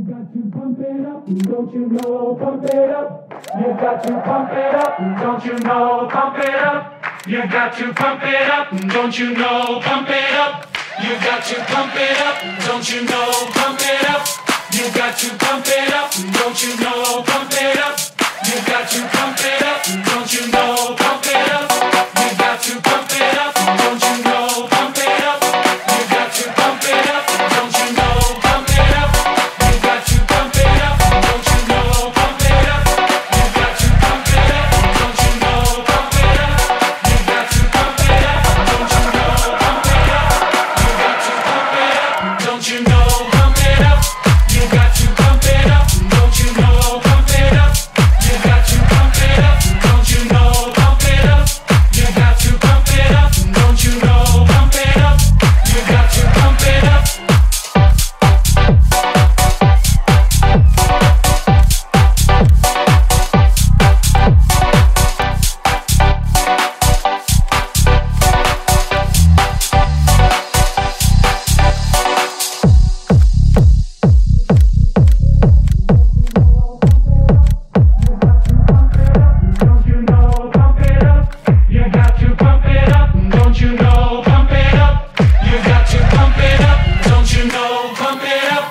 got to pump it up, don't you know? Pump it up. You got to pump it up, don't you know? Pump it up. You got to pump it up, don't you know? Pump it up. You got to pump it up, don't you know? Pump it up. You got to pump it up, don't you know? Pump it up. You got to pump it up, don't you know? Pump it up. You got to pump it up, don't you know? Pump it up. You got to pump it up, don't you know? Pump it up. You got to pump it up, don't you know? Pump it up. You got to pump it up, don't you know? Pump it up. You got to pump it up, don't you know? Pump it up. You got to pump it up, don't you know? Pump it up. You got to pump it up, don't you know? Pump it up. You got to pump it up, don't you know? Pump it up. You got to pump it up, don't you know? Pump it up. You got to pump it up. Don't you know? Pump it up. You got to pump it up, don't you know? Pump it up. You got to pump it up, don't you know? Pump it up.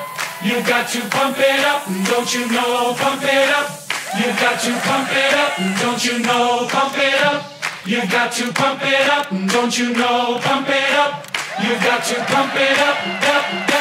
You got to pump it up, don't you know? Pump it up. You got to pump it up, don't you know? Pump it up. You got to pump it up, don't you know? Pump it up. You got to pump it up, up, up.